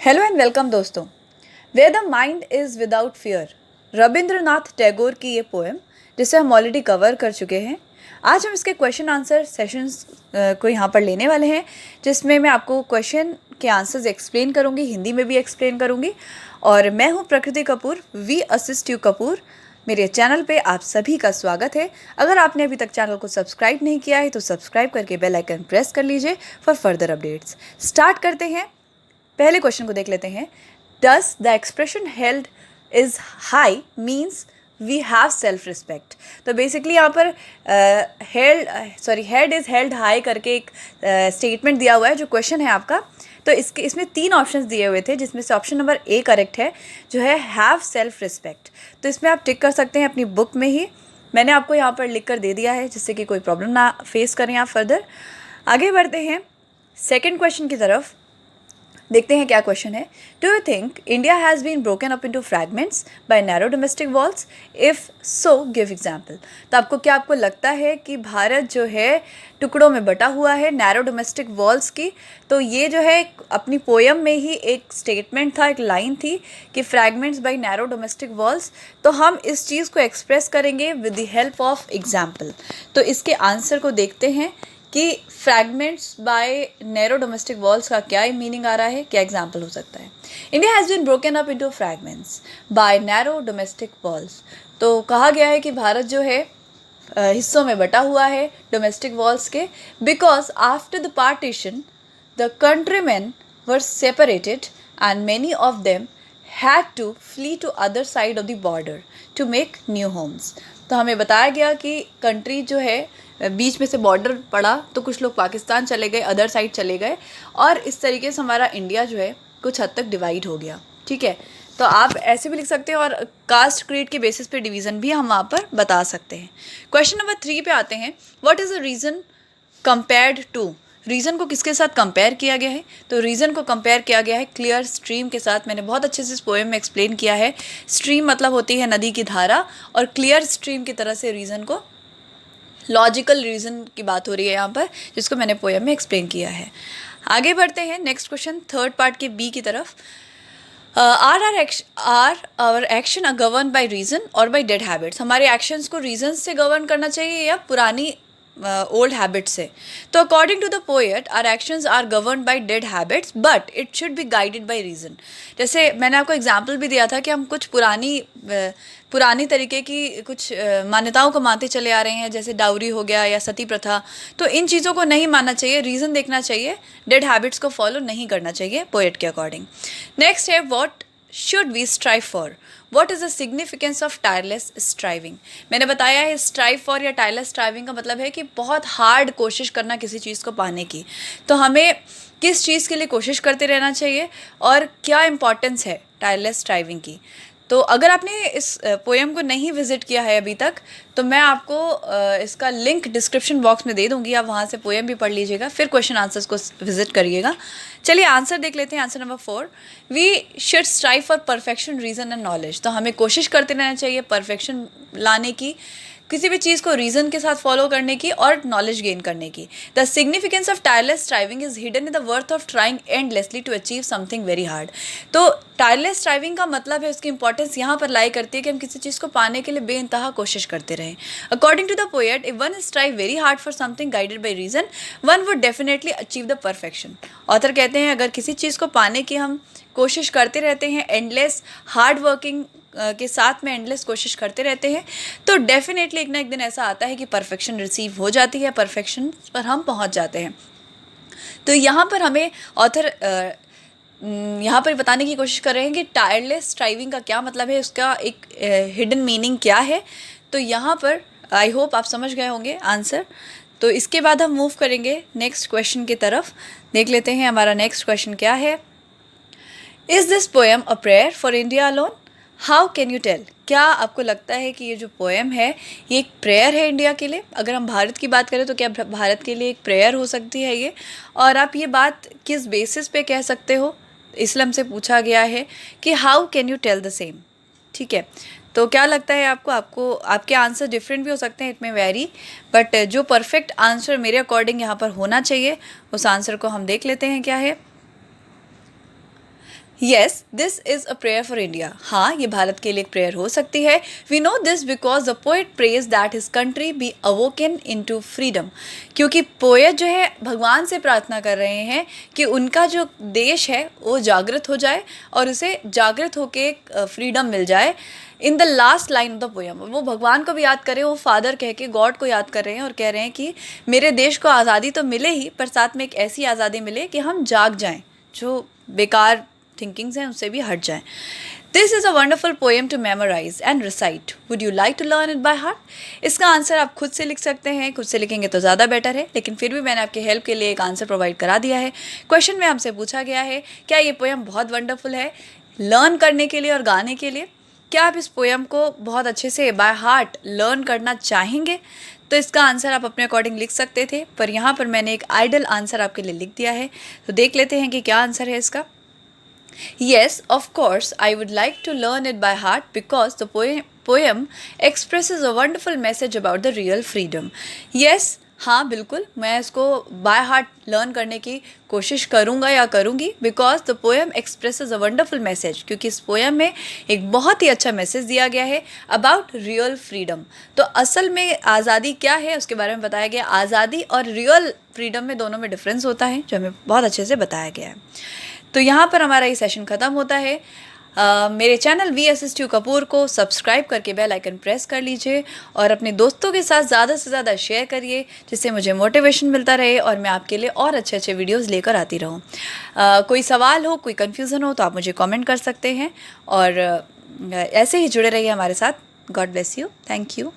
Hello and welcome दोस्तों। Where the mind is without fear, Rabindranath Tagore की ये पोएम जिसे हम ऑलरेडी कवर कर चुके हैं। आज हम इसके क्वेश्चन आंसर सेशंस को यहाँ पर लेने वाले हैं, जिसमें मैं आपको क्वेश्चन के आंसर्स एक्सप्लेन करूँगी, हिंदी में भी एक्सप्लेन करूँगी। और मैं हूँ Prakriti Kapoor, we assist you Kapoor. मेरे चैनल पे आप सभी का स्वागत है। अगर आपने अभी तक चैनल को सब्सक्राइब नहीं किया है तो सब्सक्राइब करके बेल आइकन प्रेस कर लीजिए फॉर फर्दर अपडेट्स। स्टार्ट करते हैं। पहले क्वेश्चन को देख लेते हैं। Does the expression held is high means we have self respect. तो बेसिकली यहाँ पर हेड इज़ हेल्ड हाई करके एक स्टेटमेंट दिया हुआ है जो क्वेश्चन है आपका। तो इसमें 3 ऑप्शंस दिए हुए थे, जिसमें से ऑप्शन नंबर ए करेक्ट है, जो है हैव सेल्फ रिस्पेक्ट। तो इसमें आप टिक कर सकते हैं अपनी बुक में ही। मैंने आपको यहाँ पर लिख कर दे दिया है, जिससे कि कोई प्रॉब्लम ना फेस करें आप फर्दर। आगे बढ़ते हैं सेकेंड क्वेश्चन की तरफ। देखते हैं क्या क्वेश्चन है। Do you think India has been broken up into fragments by narrow domestic walls? If so give example. तो आपको लगता है कि भारत जो है टुकड़ों में बटा हुआ है नैरो डोमेस्टिक वॉल्स की? तो ये जो है अपनी पोयम में ही एक स्टेटमेंट था, एक लाइन थी कि fragments by narrow domestic walls. तो हम इस चीज़ को एक्सप्रेस करेंगे with the help of example. तो इसके आंसर को देखते हैं कि fragments by narrow domestic walls का क्या मीनिंग आ रहा है, क्या एग्जाम्पल हो सकता है। India has been broken up into fragments by narrow domestic walls. तो कहा गया है कि भारत जो है हिस्सों में बटा हुआ है डोमेस्टिक वॉल्स के, because after the partition the countrymen were separated and many of them had to flee to other side of the border to make new homes। तो हमें बताया गया कि कंट्री जो है बीच में से बॉर्डर पड़ा, तो कुछ लोग पाकिस्तान चले गए, अदर साइड चले गए, और इस तरीके से हमारा इंडिया जो है कुछ हद तक डिवाइड हो गया। ठीक है, तो आप ऐसे भी लिख सकते हैं, और कास्ट क्रीड के बेसिस पे डिवीज़न भी हम वहाँ पर बता सकते हैं। क्वेश्चन नंबर 3 पे आते हैं। What is the reason compared to? Reason को किसके साथ कंपेयर किया गया है? तो रीज़न को कंपेयर किया गया है क्लियर स्ट्रीम के साथ। मैंने बहुत अच्छे से इस पोएम में एक्सप्लेन किया है। स्ट्रीम मतलब होती है नदी की धारा, और क्लियर स्ट्रीम की तरह से रीज़न को, लॉजिकल रीज़न की बात हो रही है यहाँ पर, जिसको मैंने पोएम में एक्सप्लेन किया है। आगे बढ़ते हैं नेक्स्ट क्वेश्चन, थर्ड पार्ट के बी की तरफ। Are our action are govern by reason और बाई डेड हैबिट्स? हमारे एक्शंस को रीज़न से गवर्न करना चाहिए या पुरानी ओल्ड हैबिट से? तो according to the poet our actions are govern by dead habits but it should be guided by reason. जैसे मैंने आपको एग्जांपल भी दिया था कि हम कुछ पुरानी तरीके की कुछ मान्यताओं को मानते चले आ रहे हैं, जैसे डाउरी हो गया या सती प्रथा। तो इन चीज़ों को नहीं मानना चाहिए, रीज़न देखना चाहिए, डेड हैबिट्स को फॉलो नहीं करना चाहिए पोएट के अकॉर्डिंग। नेक्स्ट है what should we strive for? What is the significance of tireless striving? मैंने बताया है स्ट्राइव फॉर या टायरलेस स्ट्राइविंग का मतलब है कि बहुत हार्ड कोशिश करना किसी चीज़ को पाने की। तो हमें किस चीज़ के लिए कोशिश करते रहना चाहिए और क्या इम्पॉर्टेंस है टायरलेस स्ट्राइविंग की? तो अगर आपने इस पोएम को नहीं विज़िट किया है अभी तक, तो मैं आपको इसका लिंक डिस्क्रिप्शन बॉक्स में दे दूँगी, आप वहाँ से पोएम भी पढ़ लीजिएगा, फिर क्वेश्चन आंसर्स को विजिट करिएगा। चलिए आंसर देख लेते हैं। Answer number 4, we should strive for perfection, reason and knowledge. तो हमें कोशिश करते रहना चाहिए परफेक्शन लाने की, किसी भी चीज़ को रीज़न के साथ फॉलो करने की और नॉलेज गेन करने की। The significance of tireless striving is hidden in the worth of trying endlessly to achieve something very hard. तो टायरलेस स्ट्राइविंग का मतलब है, उसकी इंपॉर्टेंस यहाँ पर लाई करती है कि हम किसी चीज़ को पाने के लिए बेइंतहा कोशिश करते रहें। According to the poet, if one strive very hard for something guided by reason, one would definitely achieve the perfection. Author कहते हैं अगर किसी चीज़ को पाने की हम कोशिश करते रहते हैं, एंडलेस हार्ड वर्किंग के साथ में एंडलेस कोशिश करते रहते हैं, तो डेफिनेटली एक ना एक दिन ऐसा आता है कि परफेक्शन रिसीव हो जाती है, परफेक्शन पर हम पहुंच जाते हैं। तो यहाँ पर हमें ऑथर यहाँ पर बताने की कोशिश कर रहे हैं कि टायरलेस स्ट्राइविंग का क्या मतलब है, उसका एक हिडन मीनिंग क्या है। तो यहाँ पर आई होप आप समझ गए होंगे आंसर। तो इसके बाद हम मूव करेंगे नेक्स्ट क्वेश्चन की तरफ। देख लेते हैं हमारा नेक्स्ट क्वेश्चन क्या है। Is this poem a prayer for India alone? How can you tell? क्या आपको लगता है कि ये जो पोएम है ये एक प्रेयर है इंडिया के लिए? अगर हम भारत की बात करें तो क्या भारत के लिए एक प्रेयर हो सकती है ये? और आप ये बात किस बेसिस पे कह सकते हो? इसलिए हमसे पूछा गया है कि how can you tell the same. ठीक है, तो क्या लगता है आपको आपके आंसर डिफरेंट भी हो सकते हैं, इट में वेरी, बट जो परफेक्ट आंसर मेरे अकॉर्डिंग यहाँ पर होना चाहिए उस आंसर को हम देख लेते हैं क्या है। Yes, this is a prayer for India. हाँ, ये भारत के लिए एक प्रेयर हो सकती है। We know this because the poet prays that his country be awoken into freedom. क्योंकि पोएट जो है भगवान से प्रार्थना कर रहे हैं कि उनका जो देश है वो जागृत हो जाए और उसे जागृत होके फ्रीडम मिल जाए। In the last line of the poem वो भगवान को भी याद करें, वो फादर कह के गॉड को याद कर रहे हैं और कह रहे हैं कि मेरे देश को आज़ादी तो मिले ही, पर साथ में एक ऐसी आज़ादी मिले कि हम जाग जाएं, जो बेकार थिंकिंग्स हैं उससे भी हट जाएं। This is a wonderful poem to memorise and recite. Would you like to learn it by heart? इसका आंसर आप खुद से लिख सकते हैं, खुद से लिखेंगे तो ज़्यादा बेटर है, लेकिन फिर भी मैंने आपके हेल्प के लिए एक आंसर प्रोवाइड करा दिया है। क्वेश्चन में हमसे पूछा गया है क्या ये पोएम बहुत वंडरफुल है लर्न करने के लिए और गाने के लिए? क्या आप इस पोएम को बहुत अच्छे से बाय हार्ट लर्न करना चाहेंगे? तो इसका आंसर आप अपने अकॉर्डिंग लिख सकते थे, पर यहाँ पर मैंने एक आइडल आंसर आपके लिए लिख दिया है। तो देख लेते हैं कि क्या आंसर है इसका। Yes, of course, I would like to learn it by heart because the poem expresses a wonderful message about the real freedom. Yes, हाँ बिल्कुल, मैं इसको बाय हार्ट लर्न करने की कोशिश करूँगा या करूँगी because the poem expresses a wonderful message. क्योंकि इस पोएम में एक बहुत ही अच्छा मैसेज दिया गया है अबाउट रियल फ्रीडम। तो असल में आज़ादी क्या है उसके बारे में बताया गया। आज़ादी और रियल फ्रीडम में दोनों में डिफरेंस होता है, जो हमें बहुत अच्छे से बताया गया है। तो यहाँ पर हमारा ये सेशन ख़त्म होता है। मेरे चैनल VSS2 कपूर को सब्सक्राइब करके बेल आइकन प्रेस कर लीजिए और अपने दोस्तों के साथ ज़्यादा से ज़्यादा शेयर करिए, जिससे मुझे मोटिवेशन मिलता रहे और मैं आपके लिए और अच्छे अच्छे वीडियोस लेकर आती रहूँ। कोई सवाल हो, कोई कन्फ्यूज़न हो तो आप मुझे कमेंट कर सकते हैं और ऐसे ही जुड़े रहिए हमारे साथ। God bless you. Thank you.